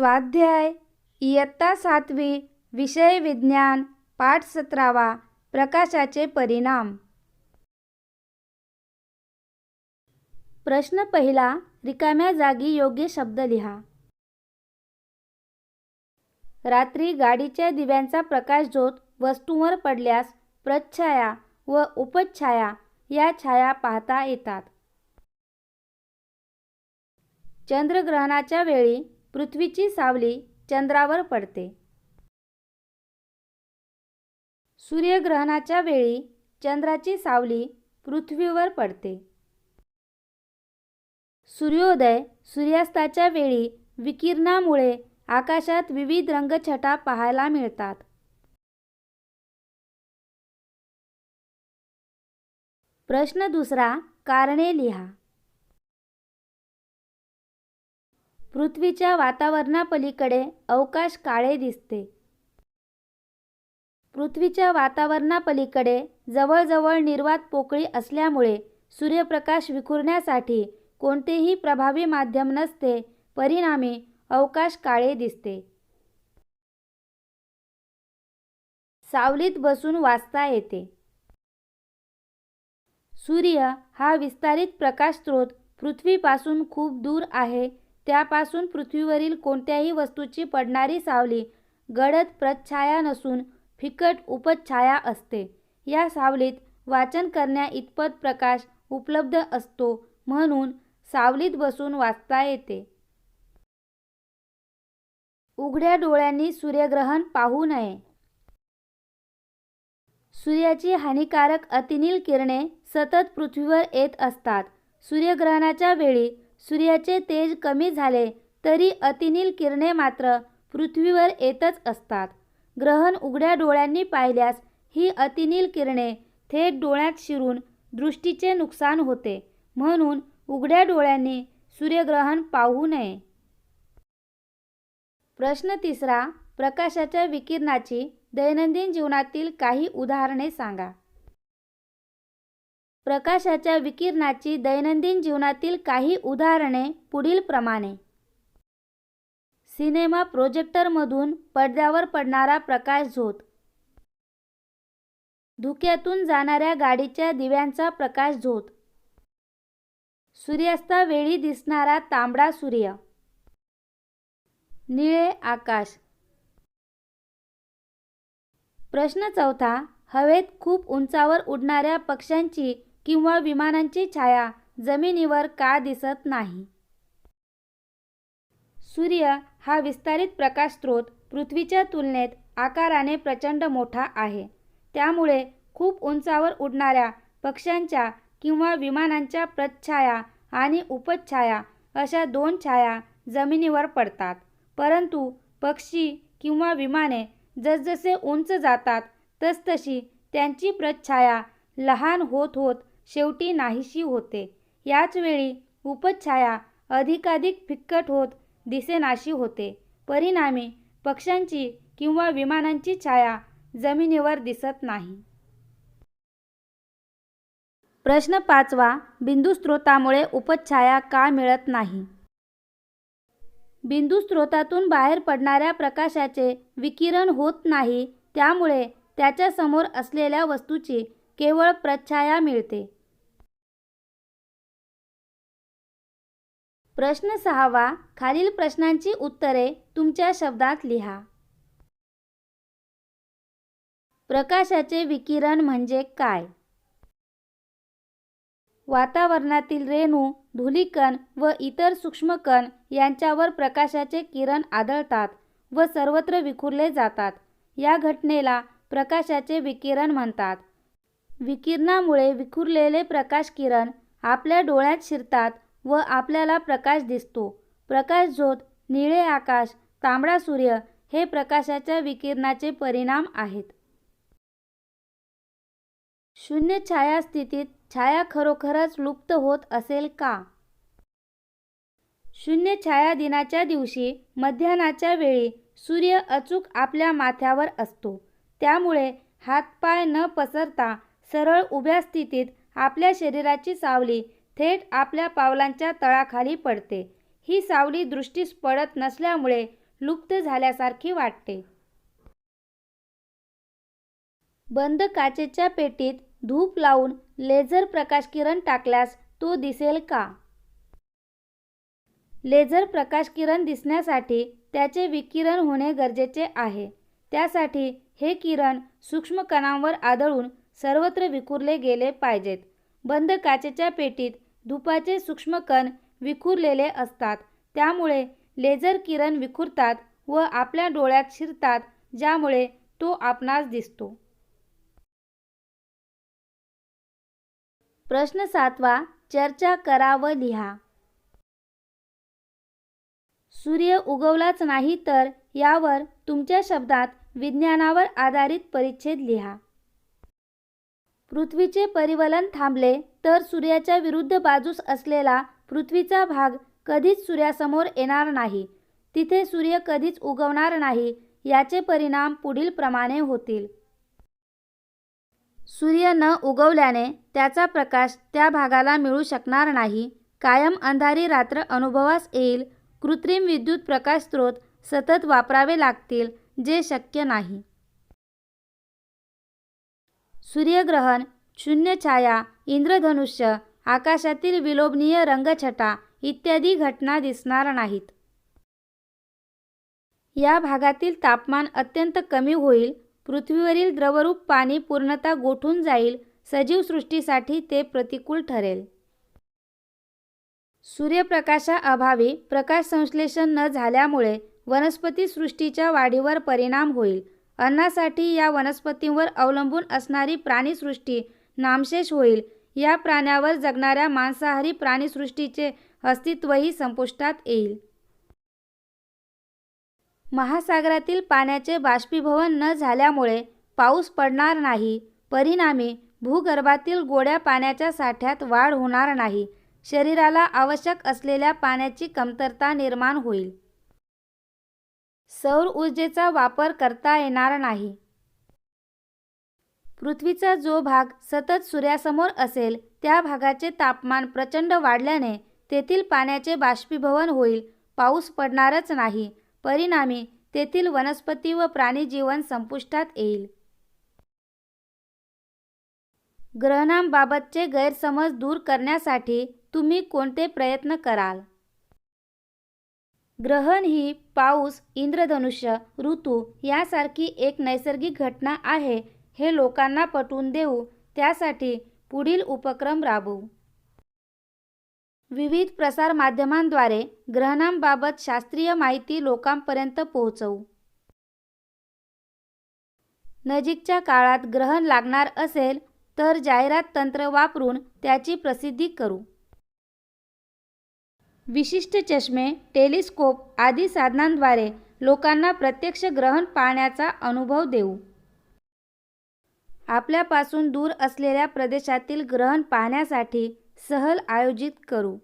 स्वाध्याय इयत्ता 7वी विषय विज्ञान पाठ 17वा प्रकाशाचे परिणाम। प्रश्न पहिला, रिकाम्या जागी योग्य शब्द लिहा। रात्री गाडीच्या दिव्यांचा प्रकाश झोत वस्तूंवर पडल्यास प्रच्छाया व उपछाया या छाया पाहता येतात। चंद्रग्रहणाच्या वेळी पृथ्वीची सावली चंद्रावर पडते। सूर्यग्रहणाच्या वेळी चंद्राची सावली पृथ्वीवर पडते। सूर्योदय सूर्यास्ताच्या वेळी विकिरणामुळे आकाशात विविध रंगछटा पाहायला मिळतात। प्रश्न दुसरा, कारणे लिहा। पृथ्वीच्या वातावरणापलीकडे अवकाश काळे दिसते। पृथ्वीच्या वातावरणापलीकडे जवळजवळ निर्वात पोकळी असल्यामुळे सूर्यप्रकाश विखुरण्यासाठी कोणतेही प्रभावी माध्यम नसते, परिणामी अवकाश काळे दिसते। सावलीत बसून वाचता येते। सूर्य हा विस्तारित प्रकाश स्रोत पृथ्वीपासून खूप दूर आहे, त्यापासून पृथ्वीवरील कोणत्याही वस्तूची पडणारी सावली गडद प्रच्छाया नसून फिकट उपछाया असते। या सावलीत वाचन करण्या इतपत प्रकाश उपलब्ध असतो, म्हणून सावलीत बसून वाचता येते। उघड्या डोळ्यांनी सूर्यग्रहण पाहू नये। सूर्याची हानिकारक अतिनील किरणे सतत पृथ्वीवर येत असतात। सूर्यग्रहणाच्या वेळी सूर्याचे तेज कमी झाले तरी अतिनील किरणे मात्र पृथ्वीवर येतच असतात। ग्रहण उघड्या डोळ्यांनी पाहिल्यास ही अतिनील किरणे थेट डोळ्यात शिरून दृष्टीचे नुकसान होते, म्हणून उघड्या डोळ्यांनी सूर्यग्रहण पाहू नये। प्रश्न तिसरा, प्रकाशाच्या विकिरणाची दैनंदिन जीवनातील काही उदाहरणे सांगा। प्रकाशाच्या विकिरणाची दैनंदिन जीवनातील काही उदाहरणे पुढीलप्रमाणे: सिनेमा प्रोजेक्टरमधून पडद्यावर पडणारा प्रकाश झोत, धुक्यातून जाणाऱ्या गाडीच्या दिव्यांचा प्रकाश झोत, सूर्यास्तावेळी दिसणारा तांबडा सूर्य, निळे आकाश। प्रश्न चौथा, हवेत खूप उंचावर उडणाऱ्या पक्ष्यांची किंवा विमानांची छाया जमिनीवर का दिसत नाही? सूर्य हा विस्तारित प्रकाश स्रोत पृथ्वीच्या तुलनेत आकाराने प्रचंड मोठा आहे, त्यामुळे खूप उंचावर उडणाऱ्या पक्ष्यांच्या किंवा विमानांच्या प्रच्छाया आणि उपछाया अशा दोन छाया जमिनीवर पडतात। परंतु पक्षी किंवा विमाने जसजसे उंच जातात तसतशी त्यांची प्रच्छाया लहान होत होत शेवटी नाहीशी होते। याच वेळी उपछाया अधिकाधिक फिक्कट होत दिसेनाशी होते, परिणामी पक्ष्यांची किंवा विमानांची छाया जमिनीवर दिसत नाही। प्रश्न पाचवा, बिंदू स्रोतामुळे उपछाया का मिळत नाही? बिंदू स्रोतातून बाहेर पडणाऱ्या प्रकाशाचे विकिरण होत नाही, त्यामुळे त्याच्या समोर असलेल्या वस्तूची केवळ प्रच्छाया मिळते। प्रश्न सहावा, खालील प्रश्नांची उत्तरे तुमच्या शब्दात लिहा। प्रकाशाचे विकिरण म्हणजे काय? वातावरणातील रेणू, धूलिकण व इतर सूक्ष्मकण यांच्यावर प्रकाशाचे किरण आदळतात व सर्वत्र विखुरले जातात। या घटनेला प्रकाशाचे विकिरण म्हणतात। विकिरणामुळे विखुरलेले प्रकाश किरण आपल्या डोळ्यात शिरतात व आपल्याला प्रकाश दिसतो। प्रकाश झोत, निळे आकाश, तांबडा सूर्य हे प्रकाशाच्या विकिरणाचे परिणाम आहेत। शून्य छाया स्थितीत छाया खरोखरच लुप्त होत असेल का? शून्य छाया दिनाच्या दिवशी मध्यान्हाच्या वेळी सूर्य अचूक आपल्या माथ्यावर असतो, त्यामुळे हातपाय न पसरता सरळ उभ्या स्थितीत आपल्या शरीराची सावली थेट आपल्या पावलांच्या तळाखाली पडते। ही सावली दृष्टीस पडत नसल्यामुळे लुप्त झाल्यासारखी वाटते. बंद काचेच्या पेटीत धूप लावून लेझर प्रकाशकिरण टाकल्यास तो दिसेल का? लेझर प्रकाशकिरण दिसण्यासाठी त्याचे विकिरण होणे गरजेचे आहे. त्यासाठी हे किरण सूक्ष्म कणांवर आदळून सर्वत्र विखुरले गेले पाहिजेत. बंद काचेच्या पेटीत धुपाचे सूक्ष्म कण विखुरलेले असतात. त्यामुळे लेझर किरण विखुरतात व आपल्या डोळ्यात शिरतात, ज्यामुळे तो आपणास दिसतो. प्रश्न 7वा. चर्चा करा व लिहा. सूर्य उगवलाच नाही तर यावर तुमच्या शब्दात विज्ञानावर आधारित परिच्छेद लिहा. पृथ्वीचे परिवलन थांबले तर सूर्याच्या विरुद्ध बाजूस असलेला पृथ्वीचा भाग कधीच सूर्यासमोर येणार नाही. तिथे सूर्य कधीच उगवणार नाही. याचे परिणाम पुढील प्रमाणे होतील. सूर्य न उगवल्याने त्याचा प्रकाश त्या भागाला मिळू शकणार नाही. कायम अंधारी रात्र अनुभवास येईल. कृत्रिम विद्युत प्रकाश स्रोत सतत वापरावे लागतील, जे शक्य नाही. सूर्यग्रहण, शून्यछाया, इंद्रधनुष्य, आकाशातील विलोभनीय रंगछटा इत्यादी घटना दिसणार नाहीत. या भागातील तापमान अत्यंत कमी होईल. पृथ्वीवरील द्रवरूप पाणी पूर्णतः गोठून जाईल. सजीवसृष्टीसाठी ते प्रतिकूल ठरेल. सूर्यप्रकाशाअभावी प्रकाशसंश्लेषण न झाल्यामुळे वनस्पती सृष्टीच्या वाढीवर परिणाम होईल. अन्नासाठी या वनस्पतींवर अवलंबून असणारी प्राणीसृष्टी नामशेष होईल. या प्राण्यावर जगणाऱ्या मांसाहारी प्राणीसृष्टीचे अस्तित्वही संपुष्टात येईल. महासागरातील पाण्याचे बाष्पीभवन न झाल्यामुळे पाऊस पडणार नाही. परिणामी भूगर्भातील गोड्या पाण्याच्या साठ्यात वाढ होणार नाही. शरीराला आवश्यक असलेल्या पाण्याची कमतरता निर्माण होईल. सौर ऊर्जेचा वापर करता येणार नाही. पृथ्वीचा जो भाग सतत सूर्यासमोर असेल त्या भागाचे तापमान प्रचंड वाढल्याने तेथील पाण्याचे बाष्पीभवन होईल. पाऊस पडणारच नाही. परिणामी तेथील वनस्पती व प्राणीजीवन संपुष्टात येईल. ग्रहणांबाबतचे गैरसमज दूर करण्यासाठी तुम्ही कोणते प्रयत्न कराल? ग्रहण ही पाऊस, इंद्रधनुष्य, ऋतू यासारखी एक नैसर्गिक घटना आहे हे लोकांना पटवून देऊ. त्यासाठी पुढील उपक्रम राबवू. विविध प्रसारमाध्यमांद्वारे ग्रहणांबाबत शास्त्रीय माहिती लोकांपर्यंत पोहोचवू. नजीकच्या काळात ग्रहण लागणार असेल तर जाहिरात तंत्र वापरून त्याची प्रसिद्धी करू. विशिष्ट चष्मे, टेलिस्कोप आदी साधनांद्वारे लोकांना प्रत्यक्ष ग्रहण पाहण्याचा अनुभव देऊ. आपल्यापासून दूर असलेल्या प्रदेशातील ग्रहण पाहण्यासाठी सहल आयोजित करू.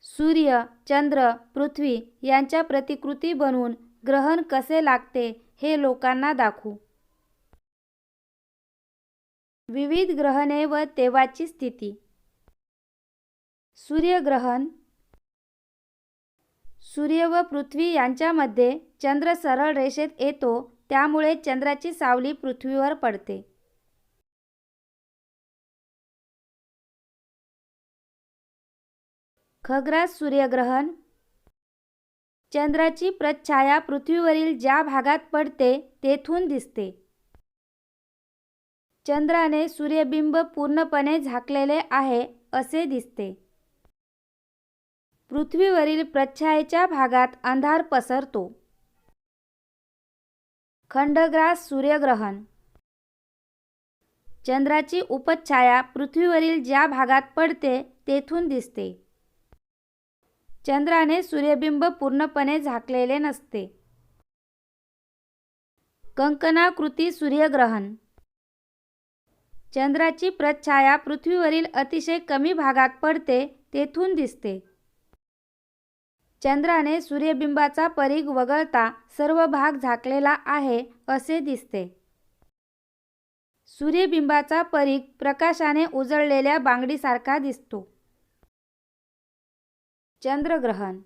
सूर्य, चंद्र, पृथ्वी यांच्या प्रतिकृती बनवून ग्रहण कसे लागते हे लोकांना दाखवू. विविध ग्रहणे व तेव्हाची स्थिती. सूर्यग्रहण. सूर्य व पृथ्वी यांच्यामध्ये चंद्र सरळ रेषेत येतो, त्यामुळे चंद्राची सावली पृथ्वीवर पडते. खग्रास सूर्यग्रहण. चंद्राची प्रच्छाया पृथ्वीवरील ज्या भागात पडते तेथून दिसते. चंद्राने सूर्यबिंब पूर्णपणे झाकलेले आहे असे दिसते. पृथ्वीवरील प्रच्छायेच्या भागात अंधार पसरतो. खंडग्रास सूर्यग्रहण. चंद्राची उपछाया पृथ्वीवरील ज्या भागात पडते तेथून दिसते. चंद्राने सूर्यबिंब पूर्णपणे झाकलेले नसते. कंकणाकृती सूर्यग्रहण. चंद्राची प्रच्छाया पृथ्वीवरील अतिशय कमी भागात पडते तेथून दिसते. चंद्राने सूर्यबिंबाचा परीघ वगळता सर्व भाग झाकलेला आहे असे दिसते. सूर्यबिंबाचा परीघ प्रकाशाने उजळलेल्या बांगडीसारखा दिसतो. चंद्रग्रहण.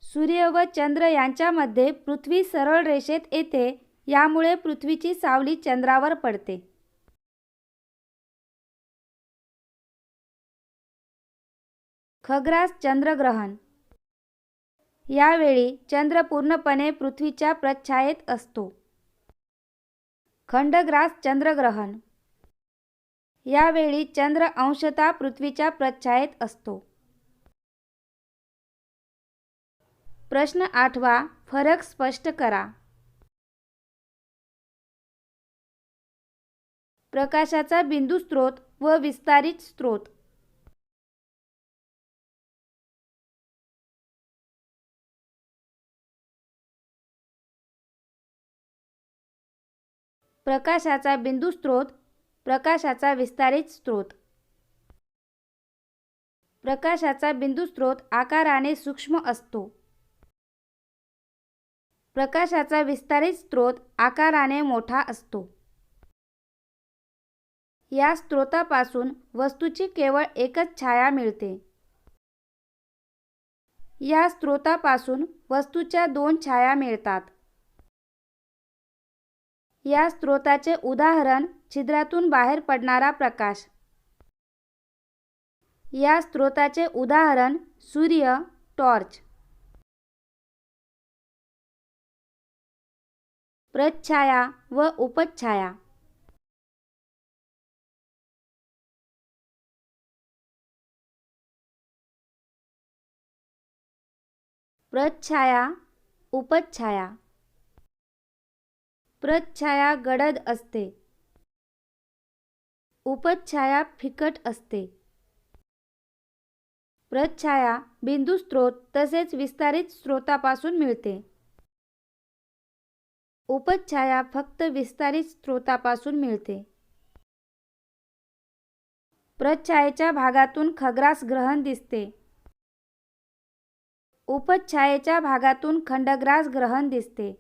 सूर्य व चंद्र यांच्यामध्ये पृथ्वी सरळ रेषेत येते, यामुळे पृथ्वीची सावली चंद्रावर पडते. खग्रास चंद्रग्रहण. यावेळी चंद्र पूर्णपणे पृथ्वीच्या प्रच्छायेत असतो. खंडग्रास चंद्रग्रहण. यावेळी चंद्र अंशतः पृथ्वीच्या प्रच्छायेत असतो. प्रश्न 8वा. फरक स्पष्ट करा. प्रकाशाचा बिंदू स्रोत व विस्तारित स्रोत. प्रकाशाचा बिंदू स्रोत, प्रकाशाचा विस्तारित स्रोत. प्रकाशाचा बिंदू स्रोत आकाराने सूक्ष्म असतो. प्रकाशाचा विस्तारित स्रोत आकाराने मोठा असतो. या स्रोतापासून वस्तूची केवळ एकच छाया मिळते. या स्रोतापासून वस्तूच्या 2 छाया मिळतात. या स्रोताचे उदाहरण छिद्रातून बाहेर पडणारा प्रकाश. या स्रोताचे उदाहरण सूर्य, टॉर्च. प्रच्छाया व उपछाया. प्रच्छाया, उपछाया. प्रच्छाया गडद असते. उपछाया फिकट असते. प्रच्छाया बिंदू स्रोत तसेच विस्तारित स्रोतापासून मिळते. उपछाया फक्त विस्तारित स्रोतापासून मिळते. प्रच्छायेच्या भागातून खग्रास ग्रहण दिसते. उपछायेच्या भागातून खंडग्रास ग्रहण दिसते.